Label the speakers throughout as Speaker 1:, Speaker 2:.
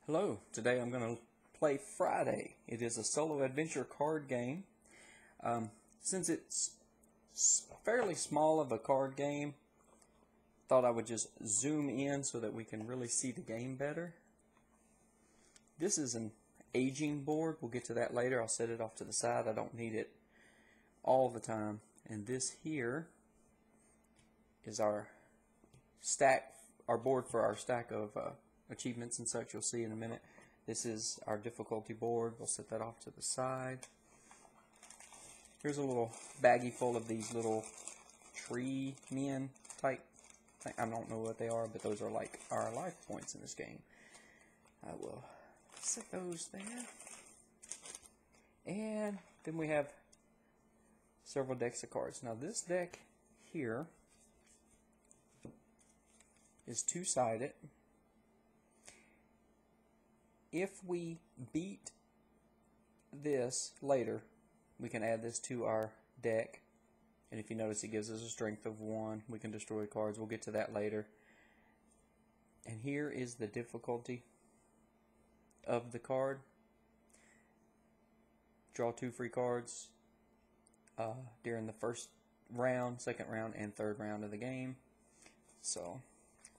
Speaker 1: Hello, today I'm going to play Friday. It is a solo adventure card game. Since it's fairly small of a card game, thought I would just zoom in so that we can really see the game better. This is an aging board. We'll get to that later. I'll set it off to the side. I don't need it all the time. And this here is our stack, our board for our stack of achievements and such. You'll see in a minute. This is our difficulty board. We'll set that off to the side. Here's a little baggie full of these little tree men type thing. I don't know what they are, but those are like our life points in this game. I will set those there. And then we have several decks of cards. Now this deck here is two-sided. If we beat this later, we can add this to our deck. And if you notice, it gives us a strength of 1. We can destroy cards. We'll get to that later. And here is the difficulty of the card. Draw 2 free cards during the first round, second round, and third round of the game. So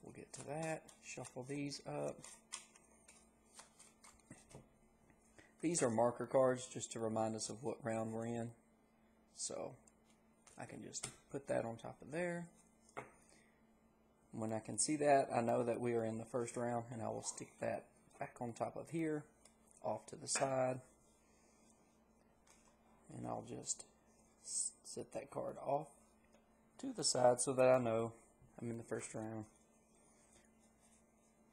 Speaker 1: we'll get to that. Shuffle these up. These are marker cards just to remind us of what round we're in. So I can just put that on top of there. When I can see that, I know that we are in the first round, and I will stick that back on top of here, off to the side. And I'll just set that card off to the side so that I know I'm in the first round.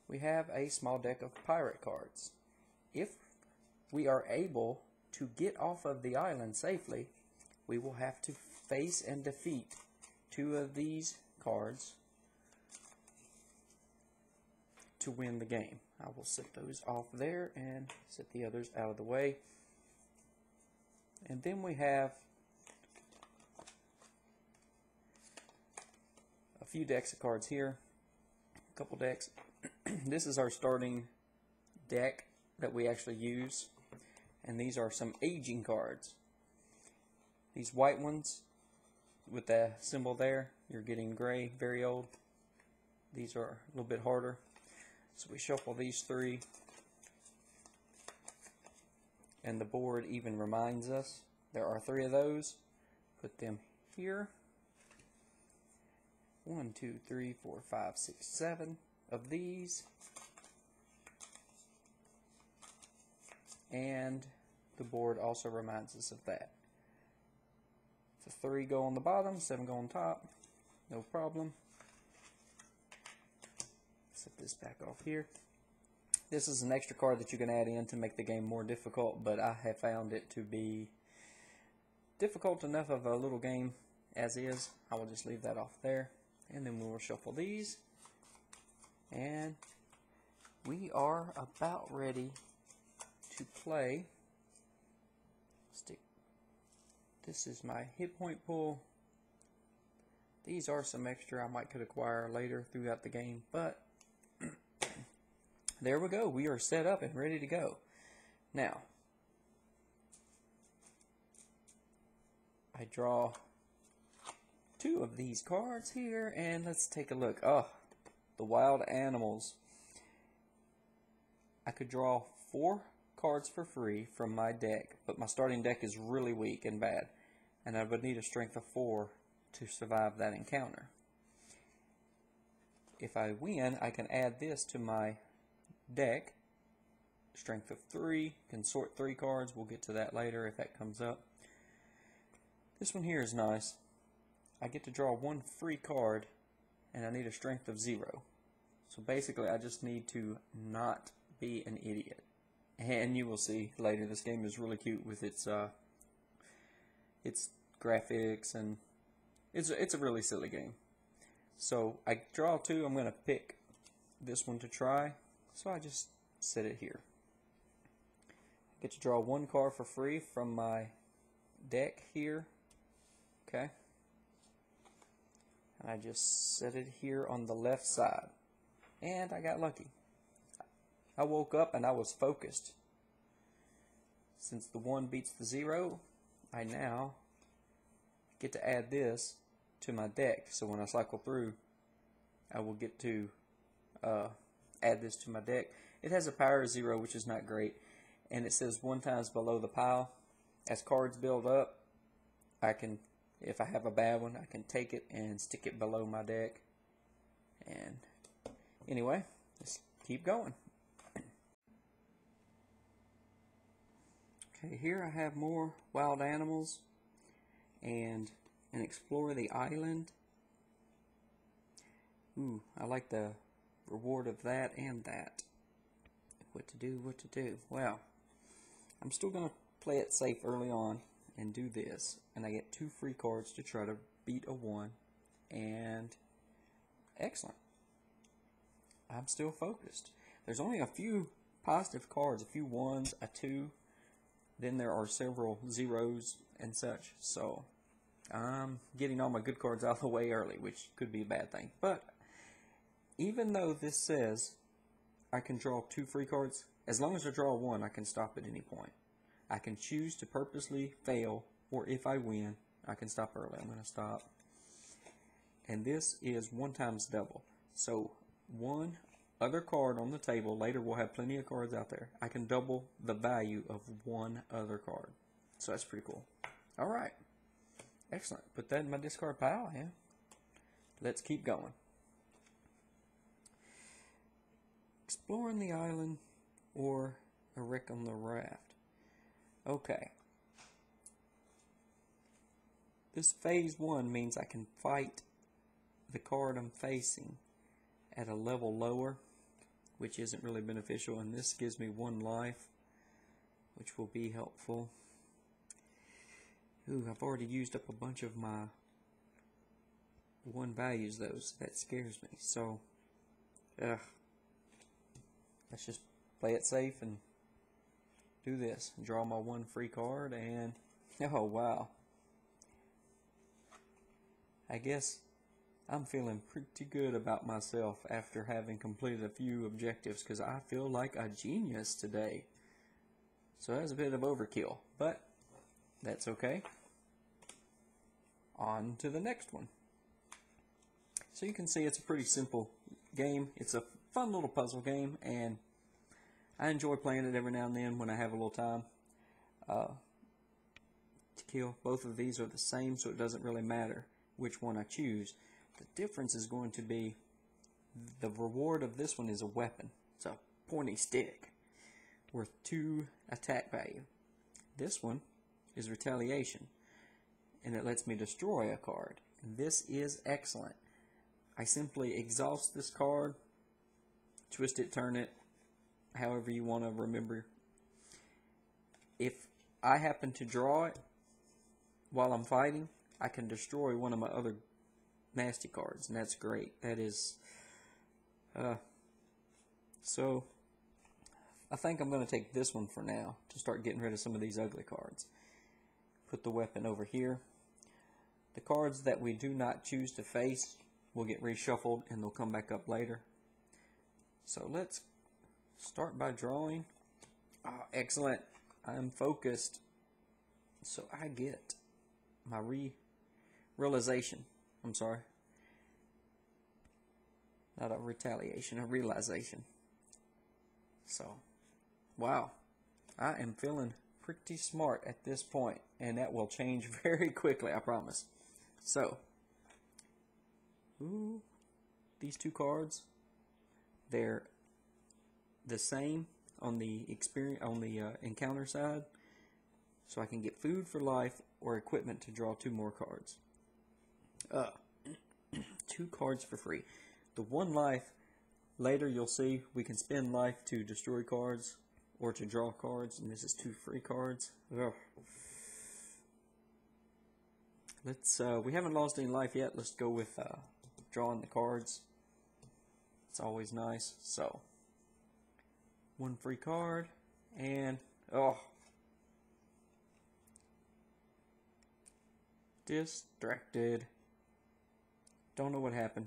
Speaker 1: We have a small deck of pirate cards. If we are able to get off of the island safely, we will have to face and defeat 2 of these cards to win the game. I will set those off there and set the others out of the way. And then we have a few decks of cards here, a couple decks. This is our starting deck that we actually use. And these are some aging cards. These white ones with the symbol there, you're getting gray, very old. These are a little bit harder. So we shuffle these 3. And the board even reminds us there are 3 of those. Put them here. 1, 2, 3, 4, 5, 6, 7 of these. And the board also reminds us of that. So 3 go on the bottom, 7 go on top. No problem. Set this back off here. This is an extra card that you can add in to make the game more difficult, but I have found it to be difficult enough of a little game as is. I will just leave that off there. And then we will shuffle these. And we are about ready to play. This is my hit point pool. These are some extra I could acquire later throughout the game, but there we go. We are set up and ready to go. Now, I draw 2 of these cards here, and let's take a look. Oh, the wild animals. I could draw 4 cards for free from my deck, but my starting deck is really weak and bad, and I would need a strength of 4 to survive that encounter. If I win, I can add this to my deck. Strength of 3, can sort 3 cards. We'll get to that later if that comes up. This one here is nice. I get to draw 1 free card, and I need a strength of 0. So basically I just need to not be an idiot. And you will see later, this game is really cute with its graphics, and it's a really silly game. So I draw 2. I'm going to pick this one to try. So I just set it here. I get to draw 1 card for free from my deck here. Okay. And I just set it here on the left side. And I got lucky. I woke up and I was focused. Since the 1 beats the 0, I now get to add this to my deck. So when I cycle through, I will get to add this to my deck. It has a power of 0, which is not great, and it says 1 times below the pile. As cards build up, I can, if I have a bad one, I can take it and stick it below my deck. And anyway, let's keep going. Okay, here I have more wild animals and explore the island. Ooh, I like the reward of that and that. What to do. Well, I'm still going to play it safe early on and do this. And I get 2 free cards to try to beat a 1. And excellent. I'm still focused. There's only a few positive cards, a few 1s, a 2. Then there are several 0s and such. So I'm getting all my good cards out of the way early, which could be a bad thing. But even though this says I can draw 2 free cards, as long as I draw 1, I can stop at any point. I can choose to purposely fail, or if I win, I can stop early. I'm going to stop. And this is 1 times double. So 1 other card on the table. Later we'll have plenty of cards out there. I can double the value of 1 other card. So that's pretty cool. Alright. Excellent. Put that in my discard pile. Yeah. Let's keep going. Exploring the island or a wreck on the raft. Okay. This phase 1 means I can fight the card I'm facing at a level lower, which isn't really beneficial, and this gives me 1 life, which will be helpful. Ooh, I've already used up a bunch of my 1 values though, so that scares me. So, let's just play it safe and do this. Draw my 1 free card, and oh wow. I guess I'm feeling pretty good about myself after having completed a few objectives, because I feel like a genius today. So that's a bit of overkill, but that's okay. On to the next one. So you can see it's a pretty simple game. It's a fun little puzzle game, and I enjoy playing it every now and then when I have a little time to kill. Both of these are the same, so it doesn't really matter which one I choose. The difference is going to be the reward of this one is a weapon. It's a pointy stick worth 2 attack value. This one is retaliation, and it lets me destroy a card. And this is excellent. I simply exhaust this card, twist it, turn it, however you want to remember. If I happen to draw it while I'm fighting, I can destroy one of my other nasty cards, and that's great. That is, so I think I'm going to take this one for now to start getting rid of some of these ugly cards. Put the weapon over here. The cards that we do not choose to face will get reshuffled, and they'll come back up later. So let's start by drawing. Oh, excellent. I'm focused. So I get my realization. I'm sorry. Not a retaliation, a realization. So, wow. I am feeling pretty smart at this point, and that will change very quickly, I promise. So, ooh, these 2 cards, they're the same on the encounter side, so I can get food for life or equipment to draw 2 more cards. 2 cards for free. The 1 life, later you'll see we can spend life to destroy cards or to draw cards, and this is 2 free cards. Ugh. Let's we haven't lost any life yet. Let's go with drawing the cards. It's always nice. So 1 free card, and oh, distracted. Don't know what happened.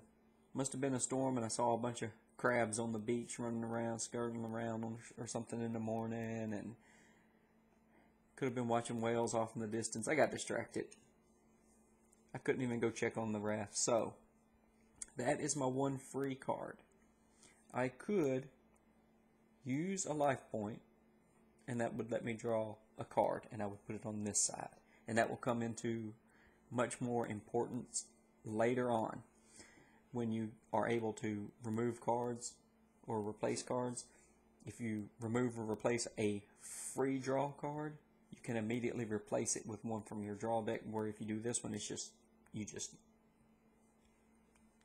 Speaker 1: Must have been a storm, and I saw a bunch of crabs on the beach running around, skirting around or something in the morning, and could have been watching whales off in the distance. I got distracted. I couldn't even go check on the raft. So that is my one free card. I could use a life point, and that would let me draw a card, and I would put it on this side. And that will come into much more importance later on when you are able to remove cards or replace cards. If you remove or replace a free draw card, you can immediately replace it with one from your draw deck, where if you do this one, it's just, you just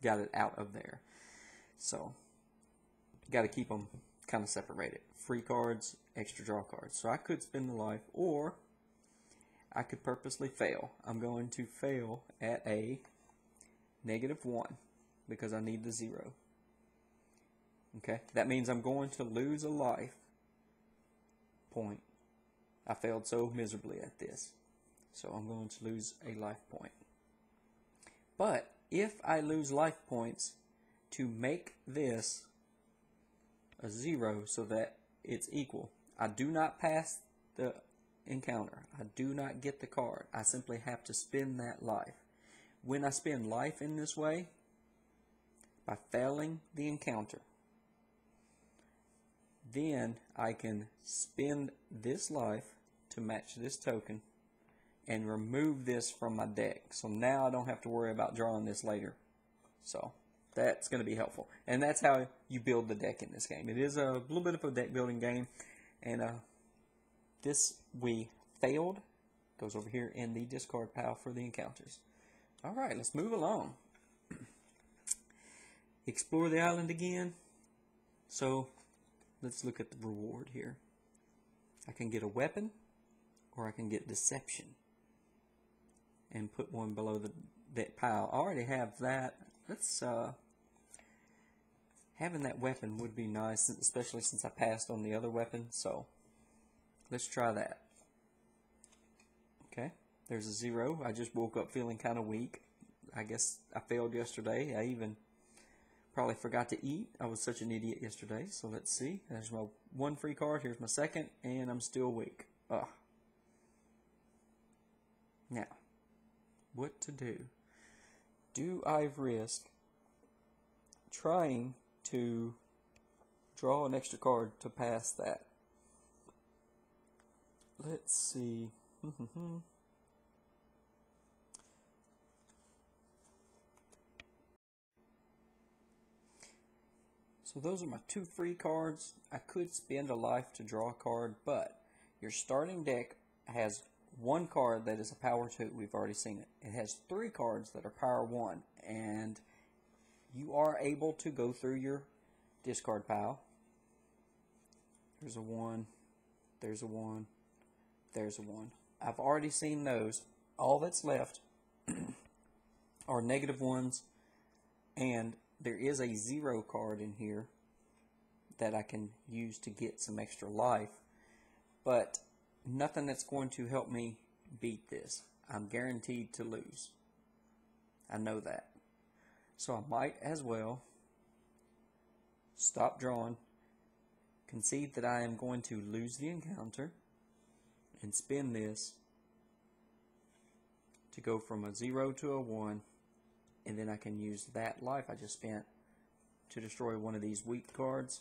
Speaker 1: got it out of there. So you got to keep them kind of separated. Free cards, extra draw cards. So I could spend the life, or I could purposely fail. I'm going to fail at a -1 because I need the 0. Okay, that means I'm going to lose a life point. I failed so miserably at this, so I'm going to lose a life point. But if I lose life points to make this a 0 so that it's equal, I do not pass the encounter. I do not get the card. I simply have to spend that life. When I spend life in this way, by failing the encounter, then I can spend this life to match this token and remove this from my deck. So now I don't have to worry about drawing this later. So that's going to be helpful. And that's how you build the deck in this game. It is a little bit of a deck building game. And this we failed. Goes over here in the discard pile for the encounters. Alright, let's move along. Explore the island again. So let's look at the reward here. I can get a weapon, or I can get deception and put one below that pile. I already have that. Let's having that weapon would be nice, especially since I passed on the other weapon. So let's try that. Okay, there's a 0. I just woke up feeling kind of weak. I guess I failed yesterday. I even probably forgot to eat. I was such an idiot yesterday. So let's see. There's my one free card. Here's my second, and I'm still weak. Ugh. Now, what to do? Do I risk trying to draw an extra card to pass that? Let's see. So those are my 2 free cards. I could spend a life to draw a card, but your starting deck has 1 card that is a power 2. We've already seen it. It has 3 cards that are power 1, and you are able to go through your discard pile. There's a 1, there's a 1, there's a 1. I've already seen those. All that's left are -1s, and there is a 0 card in here that I can use to get some extra life, but nothing that's going to help me beat this. I'm guaranteed to lose. I know that. So I might as well stop drawing, concede that I am going to lose the encounter, and spend this to go from a 0 to a 1, and then I can use that life I just spent to destroy one of these weak cards.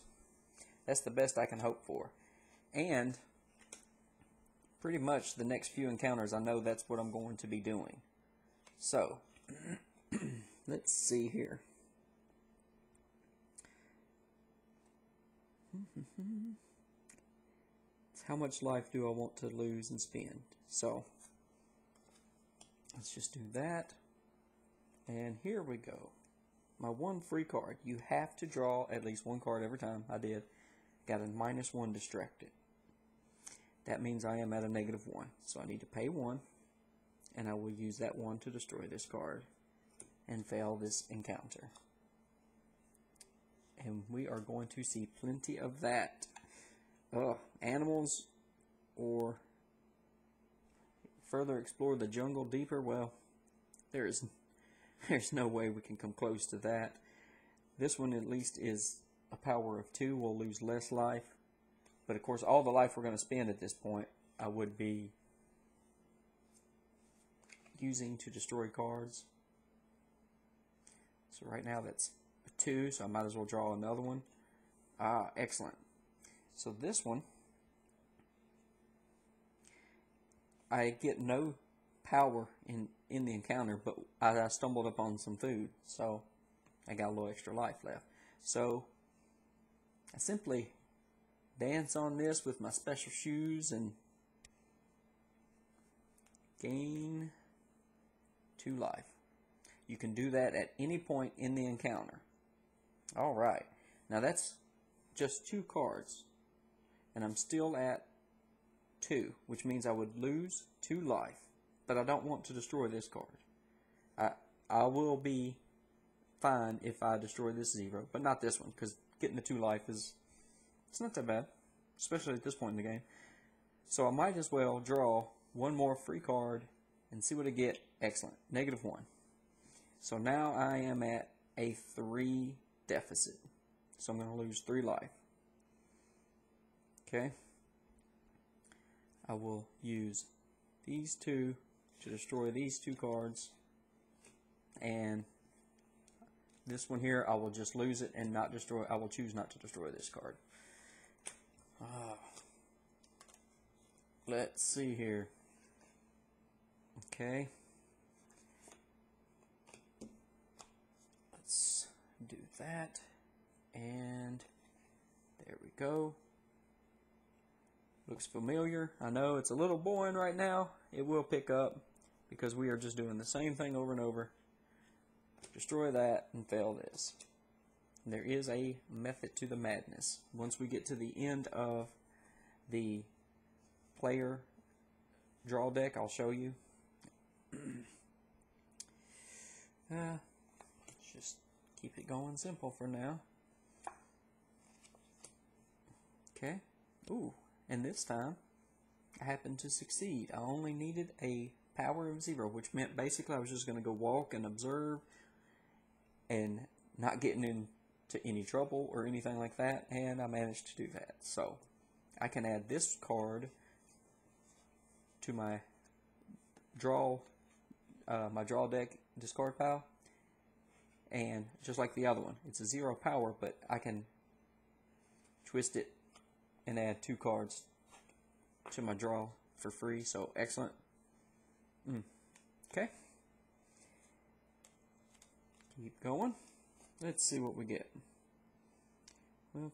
Speaker 1: That's the best I can hope for. And pretty much the next few encounters, I know that's what I'm going to be doing. So, let's see here. How much life do I want to lose and spend? So, let's just do that. And here we go. My 1 free card. You have to draw at least 1 card every time. I did. Got a -1 distracted. That means I am at a -1. So I need to pay 1. And I will use that 1 to destroy this card and fail this encounter. And we are going to see plenty of that. Animals, or further explore the jungle deeper. Well, there's no way we can come close to that. This one at least is a power of 2, we'll lose less life. But of course, all the life we're going to spend at this point, I would be using to destroy cards. So right now that's a 2, so I might as well draw another one. Ah, excellent. So this one, I get no power in the encounter, but I stumbled upon some food, so I got a little extra life left. So I simply dance on this with my special shoes and gain 2 life. You can do that at any point in the encounter. Alright, now that's just 2 cards, and I'm still at 2, which means I would lose 2 life, but I don't want to destroy this card. I will be fine if I destroy this 0, but not this one, because getting the 2 life it's not that bad, especially at this point in the game. So I might as well draw one more free card and see what I get. Excellent, -1. So now I am at a 3 deficit, so I'm going to lose 3 life. Okay, I will use these 2 to destroy these 2 cards, and this one here I will just lose it and not destroy. I will choose not to destroy this card. Let's see here. Okay, let's do that, and there we go. Looks familiar. I know it's a little boring right now. It will pick up because we are just doing the same thing over and over. Destroy that and fail this. There is a method to the madness. Once we get to the end of the player draw deck, I'll show you. Just keep it going simple for now. Okay. Ooh, and this time I happened to succeed. I only needed a power of 0, which meant basically I was just going to go walk and observe and not getting into any trouble or anything like that, and I managed to do that. So I can add this card to my draw deck discard pile, and just like the other one, it's a 0 power, but I can twist it and add 2 cards to my draw for free. So excellent. Okay, keep going. Let's see what we get. Well,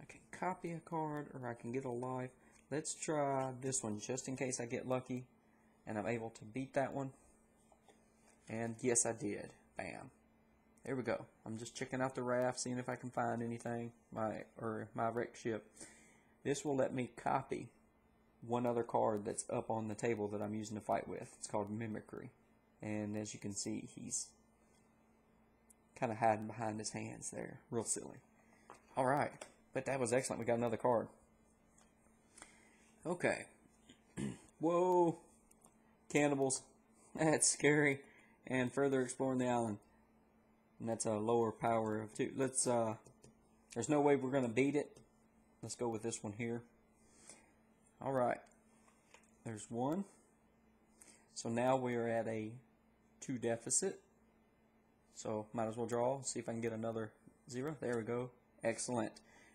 Speaker 1: I can copy a card or I can get a life. Let's try this one just in case I get lucky and I'm able to beat that one. And yes, I did. Bam. There we go. I'm just checking out the raft, seeing if I can find anything, my wrecked ship. This will let me copy one other card that's up on the table that I'm using to fight with. It's called Mimicry. And as you can see, he's kind of hiding behind his hands there. Real silly. Alright, but that was excellent. We got another card. Okay. Whoa. Cannibals. That's scary. And further exploring the island. And that's a lower power of 2. Let's, there's no way we're going to beat it. Let's go with this one here. Alright. There's 1. So now we are at a 2 deficit. So might as well draw, see if I can get another 0. There we go. Excellent.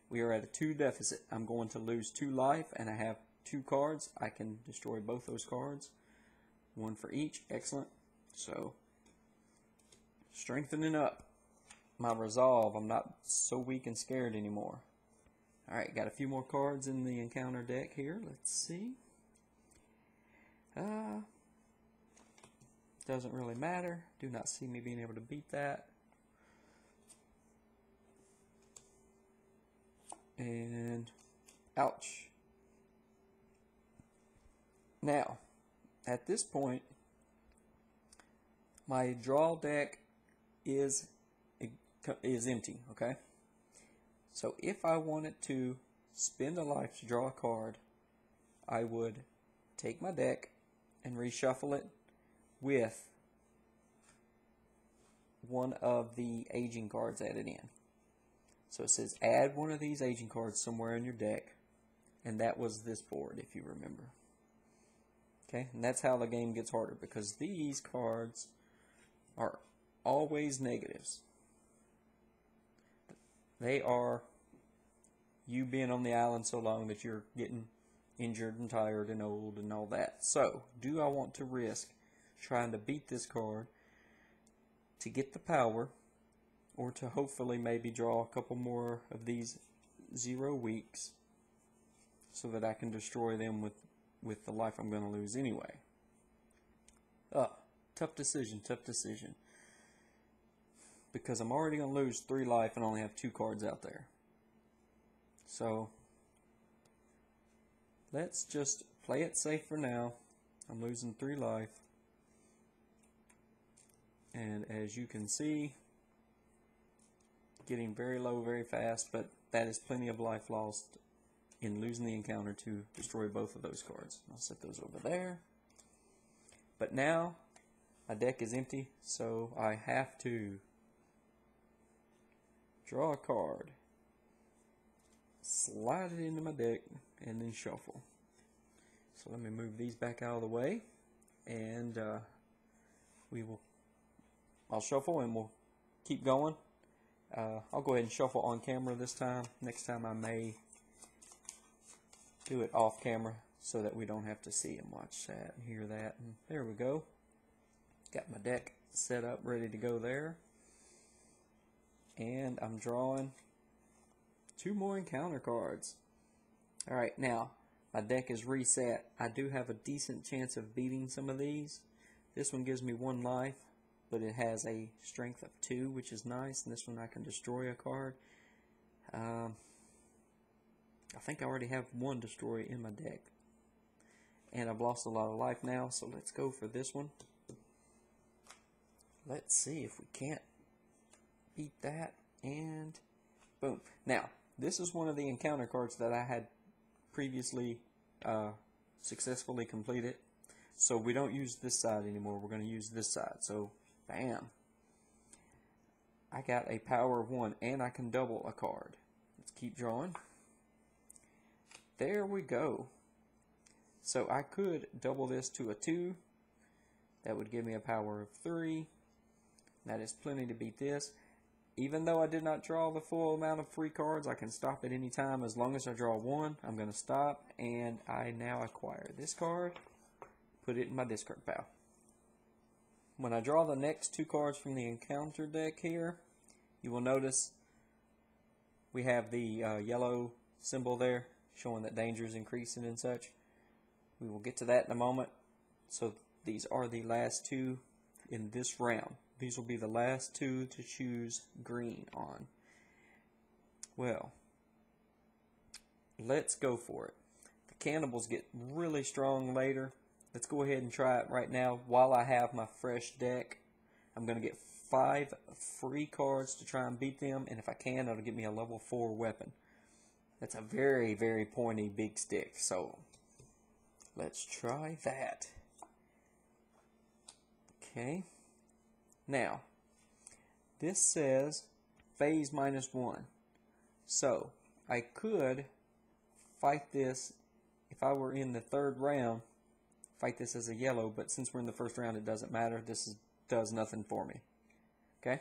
Speaker 1: We are at a 2 deficit. I'm going to lose 2 life, and I have 2 cards. I can destroy both those cards. 1 for each. Excellent. So, strengthening up my resolve. I'm not so weak and scared anymore. Alright, got a few more cards in the encounter deck here. Let's see. Doesn't really matter. Do not see me being able to beat that. And ouch. Now, at this point, my draw deck is empty, okay? So if I wanted to spend a life to draw a card, I would take my deck and reshuffle it with one of the aging cards added in. So it says add one of these aging cards somewhere in your deck, and that was this board, if you remember. Okay, and that's how the game gets harder, because these cards are always negatives. They are you being on the island so long that you're getting injured and tired and old and all that. So, do I want to risk trying to beat this card to get the power, or to hopefully maybe draw a couple more of these 0 weeks so that I can destroy them with the life I'm going to lose anyway? Tough decision, tough decision. Because I'm already going to lose 3 life and only have 2 cards out there. So, let's just play it safe for now. I'm losing 3 life. And as you can see, getting very low very fast, but that is plenty of life lost in losing the encounter to destroy both of those cards. I'll set those over there. But now, my deck is empty, so I have to draw a card, slide it into my deck, and then shuffle. So let me move these back out of the way, and I'll shuffle and we'll keep going. I'll go ahead and shuffle on camera this time. Next time I may do it off camera so that we don't have to see and watch that and hear that. And there we go. Got my deck set up, ready to go there. And I'm drawing 2 more encounter cards. Alright, now my deck is reset. I do have a decent chance of beating some of these. This one gives me 1 life, but it has a strength of 2, which is nice. And this one I can destroy a card. I think I already have 1 destroy in my deck. And I've lost a lot of life now, so let's go for this one. Let's see if we can't beat that, and boom. Now, this is one of the encounter cards that I had previously successfully completed. So we don't use this side anymore. We're going to use this side. So, bam. I got a power of 1, and I can double a card. Let's keep drawing. There we go. So I could double this to a 2. That would give me a power of 3. That is plenty to beat this. Even though I did not draw the full amount of free cards, I can stop at any time. As long as I draw 1, I'm going to stop, and I now acquire this card, put it in my discard pile. When I draw the next 2 cards from the encounter deck here, you will notice we have the yellow symbol there showing that danger is increasing and such. We will get to that in a moment. So these are the last 2 in this round. These will be the last 2 to choose green on. Well, let's go for it. The cannibals get really strong later. Let's go ahead and try it right now while I have my fresh deck. I'm going to get 5 free cards to try and beat them, and if I can, it'll give me a level 4 weapon. That's a very, very pointy big stick, so let's try that. Okay. Now, this says phase -1. So, I could fight this, if I were in the 3rd round, fight this as a yellow, but since we're in the 1st round, it doesn't matter. This does nothing for me. Okay?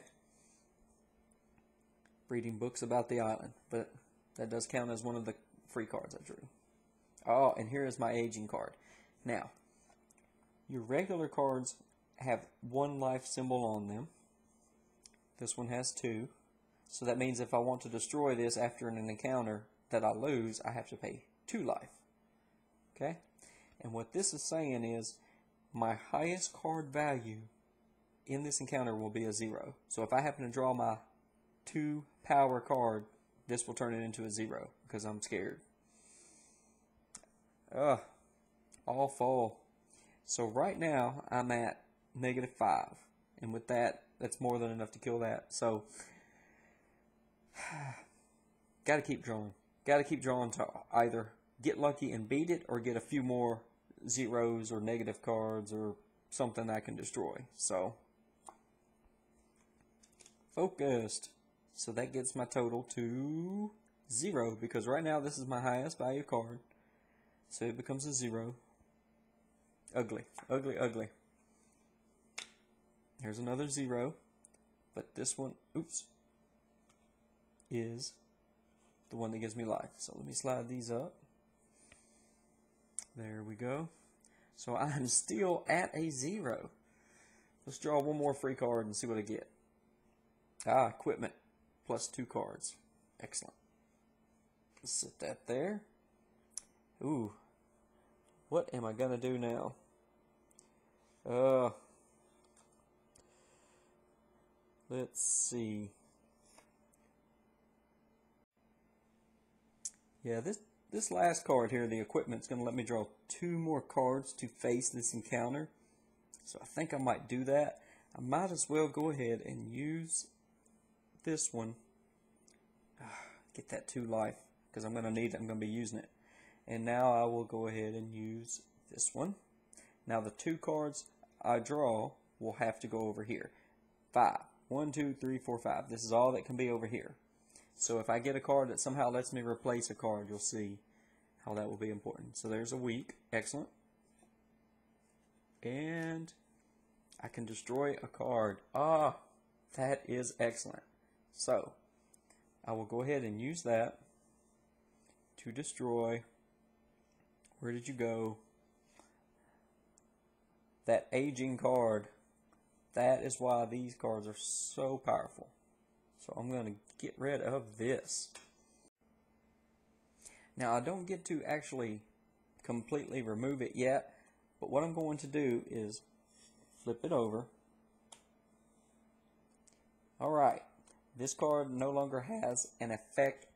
Speaker 1: Reading books about the island, but that does count as one of the free cards I drew. Oh, and here is my aging card. Now, your regular cards have 1 life symbol on them. This one has 2. So that means if I want to destroy this after an encounter that I lose, I have to pay 2 life. Okay? And what this is saying is my highest card value in this encounter will be a 0. So if I happen to draw my 2 power card, this will turn it into a 0 because I'm scared. All full. So right now I'm at -5, and with that, that's more than enough to kill that. So gotta keep drawing. Gotta keep drawing to either get lucky and beat it, or get a few more zeros or negative cards or something I can destroy. So focused. So that gets my total to 0, because right now this is my highest value card. So it becomes a 0. Ugly, ugly, ugly. Here's another 0. But this one, oops, is the one that gives me life. So let me slide these up. There we go. So I'm still at a 0. Let's draw one more free card and see what I get. Equipment. Plus 2 cards. Excellent. Let's set that there. Ooh. What am I going to do now? Let's see. Yeah, this last card here, the equipment's going to let me draw 2 more cards to face this encounter. So I think I might do that. I might as well go ahead and use this one. Get that 2 life, because I'm going to need it. I'm going to be using it. And now I will go ahead and use this one. Now the 2 cards I draw will have to go over here. 5. 1, 2, 3, 4, 5. This is all that can be over here. So if I get a card that somehow lets me replace a card, you'll see how that will be important. So there's a weak. Excellent. And I can destroy a card. That is excellent. So I will go ahead and use that to destroy. Where did you go? That aging card. That is why these cards are so powerful. So I'm going to get rid of this. Now I don't get to actually completely remove it yet, but what I'm going to do is flip it over. Alright, this card no longer has an effect,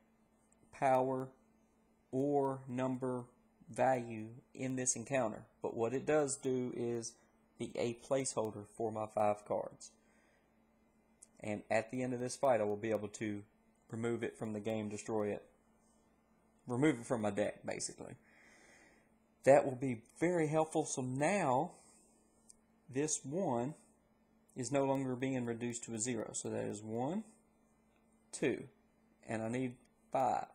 Speaker 1: power, or number value in this encounter, but what it does do is be a placeholder for my 5 cards. And at the end of this fight, I will be able to remove it from the game, destroy it, remove it from my deck, basically. That will be very helpful. So now, this 1 is no longer being reduced to a 0. So that is 1, 2, and I need 5.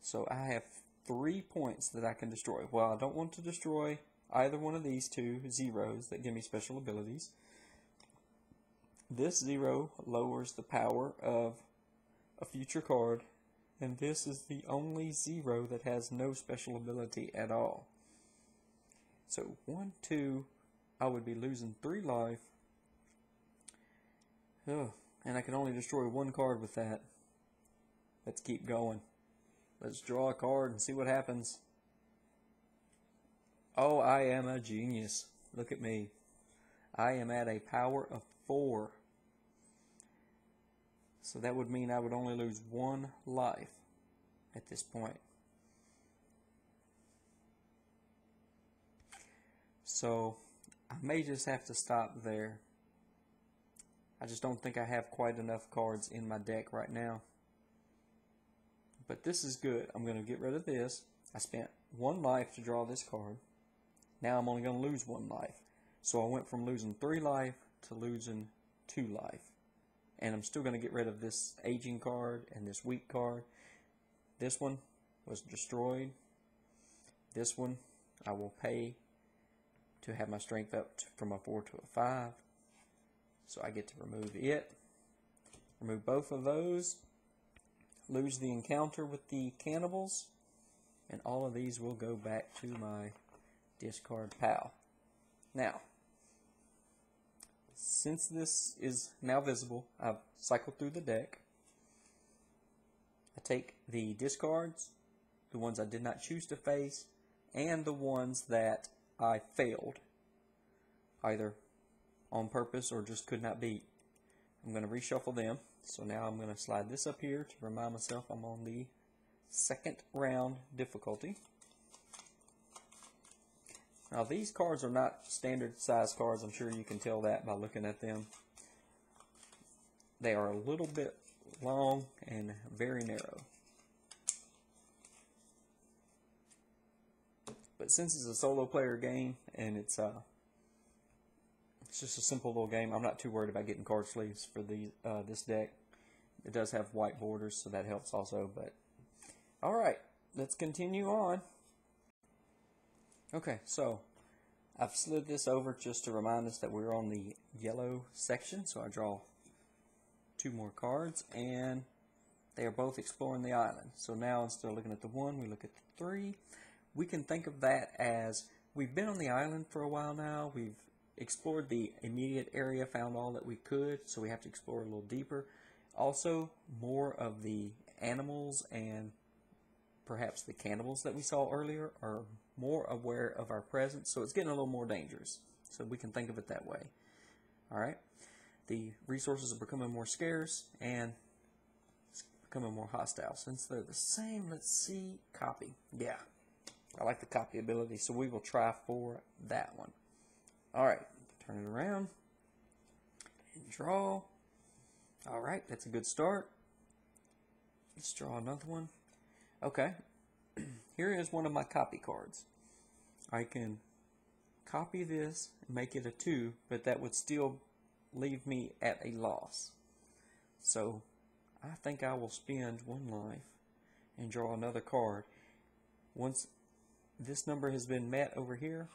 Speaker 1: So I have 3 points that I can destroy. Well, I don't want to destroy either one of these 2 zeros that give me special abilities. This 0 lowers the power of a future card, and this is the only 0 that has no special ability at all. So 1, 2, I would be losing 3 life. And I can only destroy 1 card with that. Let's keep going. Let's draw a card and see what happens. Oh, I am a genius. Look at me. I am at a power of 4. So that would mean I would only lose 1 life at this point. So I may just have to stop there. I just don't think I have quite enough cards in my deck right now. But this is good. I'm going to get rid of this. I spent 1 life to draw this card. Now I'm only going to lose 1 life. So I went from losing 3 life to losing 2 life. And I'm still going to get rid of this aging card and this weak card. This one was destroyed. This one I will pay to have my strength up from a 4 to a 5. So I get to remove it. Remove both of those. Lose the encounter with the cannibals. And all of these will go back to my discard pile. Now, since this is now visible, I've cycled through the deck. I take the discards, the ones I did not choose to face, and the ones that I failed, either on purpose or just could not beat. I'm going to reshuffle them. So now I'm going to slide this up here to remind myself I'm on the 2nd round difficulty. Now these cards are not standard size cards. I'm sure you can tell that by looking at them. They are a little bit long and very narrow. But since it's a solo player game and it's just a simple little game, I'm not too worried about getting card sleeves for this deck. it does have white borders, so that helps also. But all right, let's continue on. Okay, so I've slid this over just to remind us that we're on the yellow section. So I draw 2 more cards, and they are both exploring the island. So now instead of looking at the 1, we look at the 3. We can think of that as we've been on the island for a while now. We've explored the immediate area, found all that we could, so we have to explore a little deeper. Also, more of the animals and perhaps the cannibals that we saw earlier are more aware of our presence, so it's getting a little more dangerous. So we can think of it that way. Alright, the resources are becoming more scarce and it's becoming more hostile. Since they're the same, let's see, copy. Yeah, I like the copy ability, so we will try for that one. Alright, turn it around and draw. Alright, that's a good start. Let's draw another one. Okay, here is one of my copy cards. I can copy this and make it a 2, but that would still leave me at a loss. So I think I will spend 1 life and draw another card. Once this number has been met over here,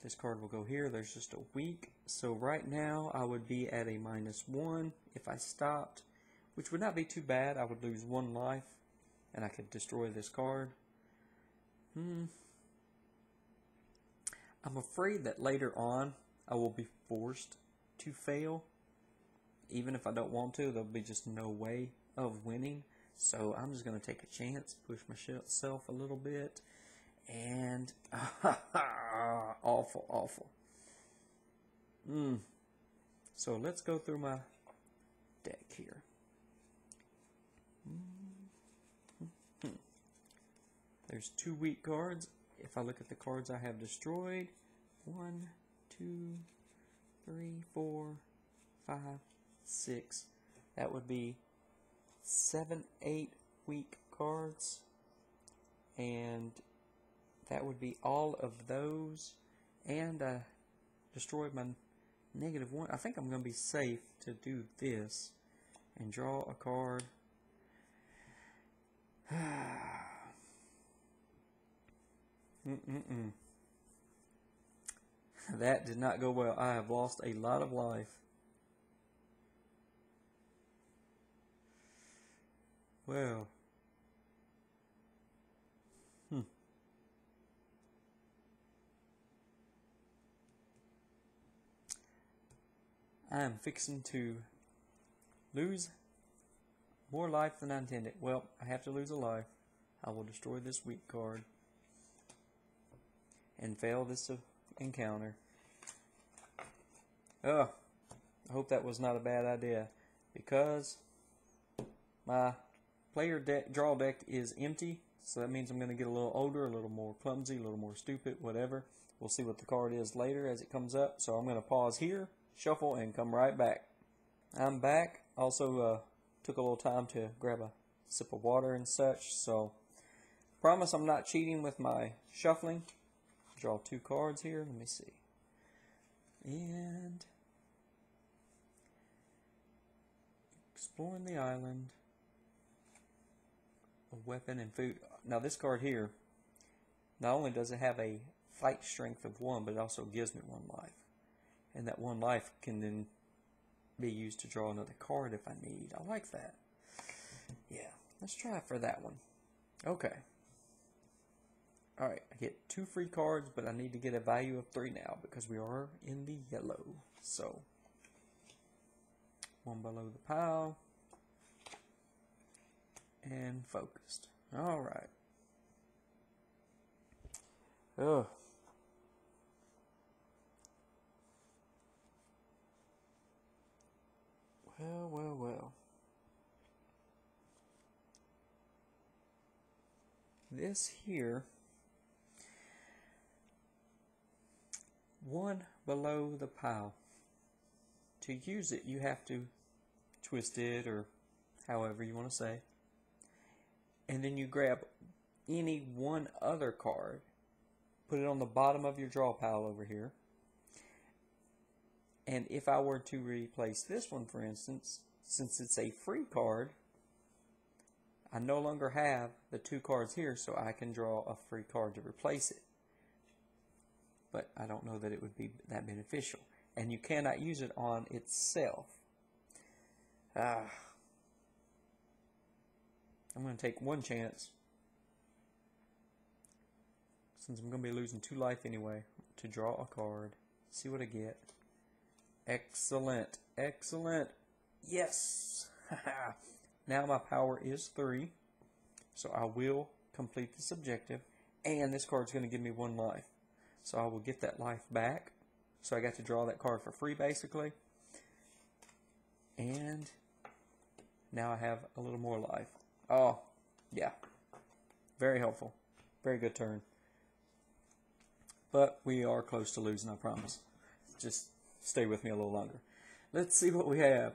Speaker 1: this card will go here. There's just a week. So right now I would be at a -1 if I stopped, which would not be too bad. I would lose 1 life and I could destroy this card. I'm afraid that later on I will be forced to fail. Even if I don't want to, there'll be just no way of winning. So I'm just going to take a chance, push myself a little bit, and awful, awful. So let's go through my deck here. There's 2 weak cards. If I look at the cards I have destroyed, 1, 2, 3, 4, 5, 6. That would be 7, 8 weak cards. And that would be all of those. And I destroyed my -1. I think I'm going to be safe to do this and draw a card. That did not go well. I have lost a lot of life. Well. I am fixing to lose more life than I intended. Well, I have to lose a life. I will destroy this weak card and fail this encounter. I hope that was not a bad idea, because my player draw deck is empty, so that means I'm going to get a little older, a little more clumsy, a little more stupid, whatever. We'll see what the card is later as it comes up. So I'm going to pause here, shuffle, and come right back. I'm back. Also took a little time to grab a sip of water and such, so promise I'm not cheating with my shuffling. Draw 2 cards here. Let me see. And exploring the island. A weapon and food. Now this card here, not only does it have a fight strength of 1, but it also gives me 1 life. And that 1 life can then be used to draw another card if I need. I like that. Yeah, let's try for that one. Okay. Alright, I get 2 free cards, but I need to get a value of 3 now because we are in the yellow. So, 1 below the pile. And focused. Alright. Ugh. Well, well, well. This here, 1 below the pile. To use it, you have to twist it, or however you want to say. And then you grab any one other card, put it on the bottom of your draw pile over here. And if I were to replace this one, for instance, since it's a free card, I no longer have the 2 cards here, so I can draw a free card to replace it. But I don't know that it would be that beneficial. And you cannot use it on itself. I'm going to take one chance, since I'm going to be losing 2 life anyway, to draw a card. See what I get. Excellent. Excellent. Yes. Now my power is 3. So I will complete this objective. And this card's going to give me 1 life. So I will get that life back. So I got to draw that card for free, basically. And now I have a little more life. Oh, yeah. Very helpful. Very good turn. But we are close to losing, I promise. Just stay with me a little longer. Let's see what we have.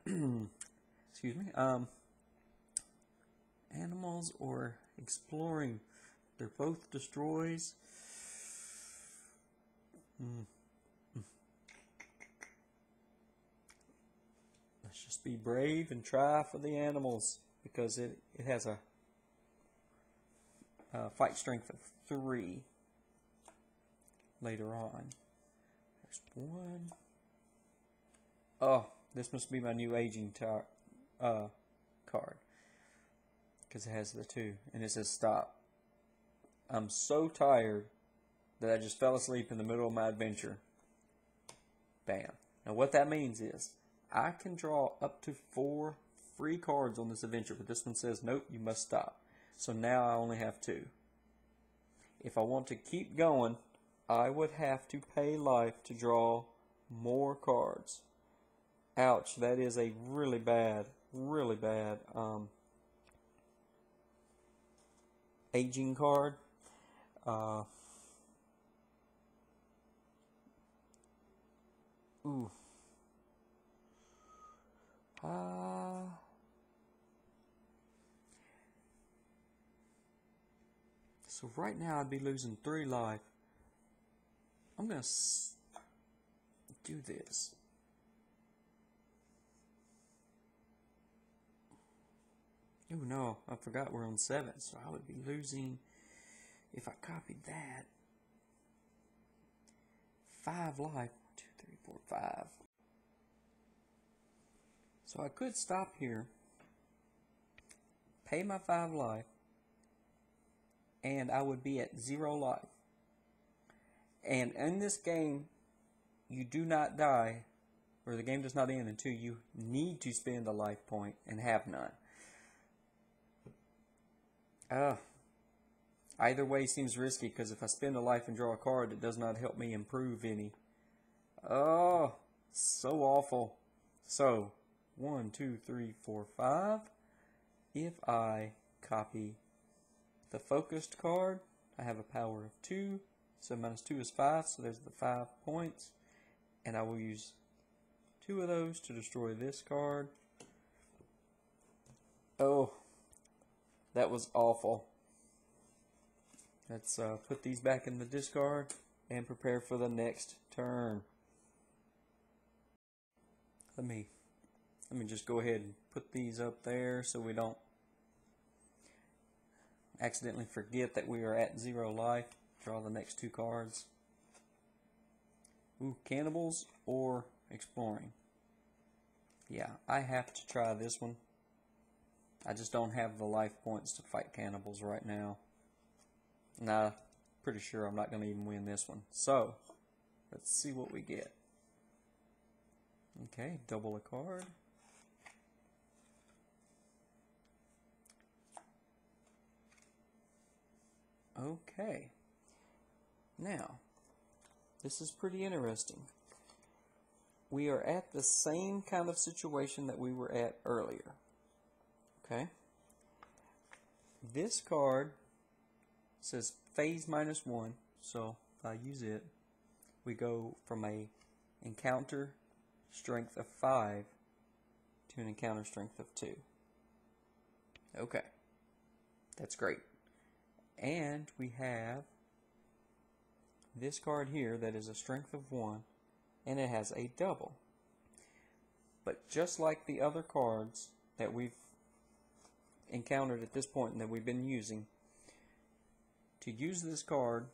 Speaker 1: Excuse me. Animals or exploring. They're both destroys. Let's just be brave and try for the animals, because it has a fight strength of 3 later on. There's 1. Oh, this must be my new aging card, because it has the 2 and it says stop. I'm so tired that I just fell asleep in the middle of my adventure. Bam. Now what that means is I can draw up to 4 free cards on this adventure, but this one says nope, you must stop. So now I only have 2. If I want to keep going, I would have to pay life to draw more cards. Ouch, that is a really bad aging card. Ooh. So right now I'd be losing 3 life. I'm going to do this. Oh no, I forgot we're on 7, so I would be losing, if I copied that, 5 life. 1, 2, 3, 4, 5. So I could stop here, pay my 5 life, and I would be at 0 life. And in this game, you do not die, or the game does not end until you need to spend a life point and have none. Either way seems risky, because if I spend a life and draw a card, it does not help me improve any. Oh, so awful. So, 1, 2, 3, 4, 5. If I copy the focused card, I have a power of 2. So minus 2 is 5, so there's the 5 points. And I will use 2 of those to destroy this card. Oh, that was awful. Let's put these back in the discard and prepare for the next turn. Let me just go ahead and put these up there so we don't accidentally forget that we are at 0 life. Draw the next 2 cards. Ooh, cannibals or exploring. Yeah, I have to try this one. I just don't have the life points to fight cannibals right now. Nah, pretty sure I'm not going to even win this one. So, let's see what we get. Okay, double a card. Okay. Now, this is pretty interesting. We are at the same kind of situation that we were at earlier. Okay? This card says phase -1, so if I use it, we go from a encounter strength of 5 to an encounter strength of 2. Okay. That's great. And we have this card here that is a strength of 1, and it has a double. But just like the other cards that we've encountered at this point and that we've been using, to use this card,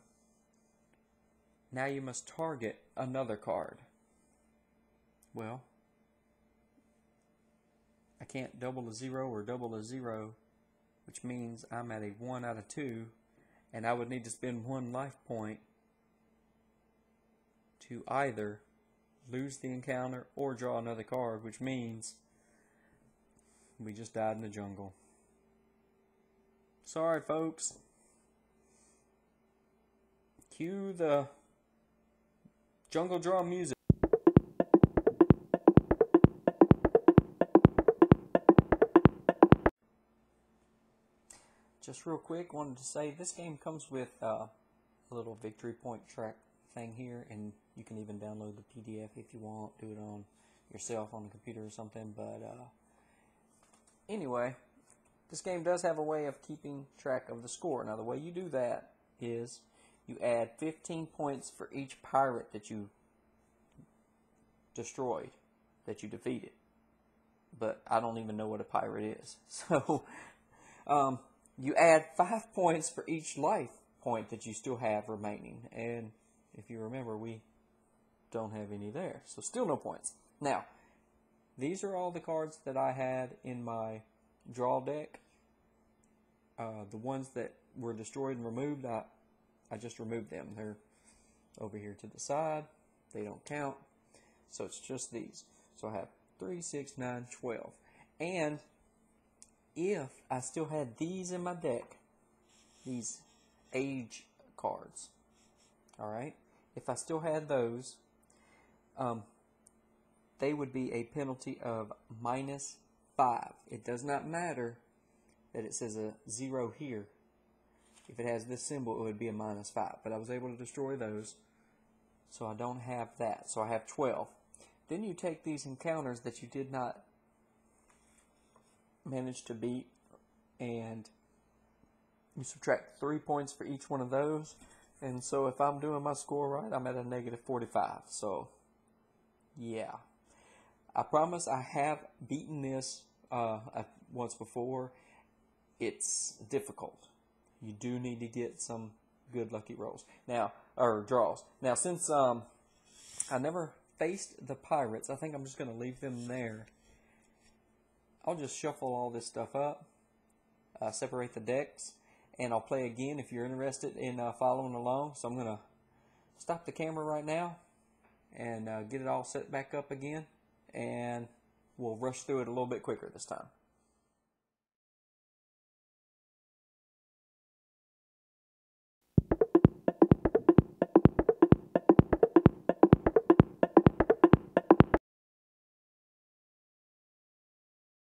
Speaker 1: now you must target another card. Well, I can't double a 0 or double a 0, which means I'm at a 1 out of 2, and I would need to spend 1 life point to either lose the encounter or draw another card, which means we just died in the jungle. Sorry, folks. Cue the jungle drum music. Just real quick, wanted to say this game comes with a little victory point track thing here, and you can even download the PDF if you want, do it on yourself on the computer or something. But anyway, this game does have a way of keeping track of the score. Now the way you do that is you add 15 points for each pirate that you destroyed, that you defeated. But I don't even know what a pirate is. So you add 5 points for each life point that you still have remaining. And if you remember, we don't have any there. So still no points. Now, these are all the cards that I had in my draw deck. The ones that were destroyed and removed, I just removed them. They're over here to the side. They don't count. So it's just these. So I have 3, 6, 9, 12. And if I still had these in my deck, these age cards, alright, if I still had those, they would be a penalty of -5. It does not matter that it says a 0 here. If it has this symbol, it would be a -5. But I was able to destroy those, so I don't have that. So I have 12. Then you take these encounters that you did not manage to beat, and you subtract 3 points for each one of those. And so if I'm doing my score right, I'm at a -45. So yeah, I promise I have beaten this once before. It's difficult. You do need to get some good lucky rolls now, or draws. Now, since I never faced the pirates, I think I'm just going to leave them there. I'll just shuffle all this stuff up, separate the decks, and I'll play again if you're interested in following along. So I'm going to stop the camera right now and get it all set back up again, and we'll rush through it a little bit quicker this time.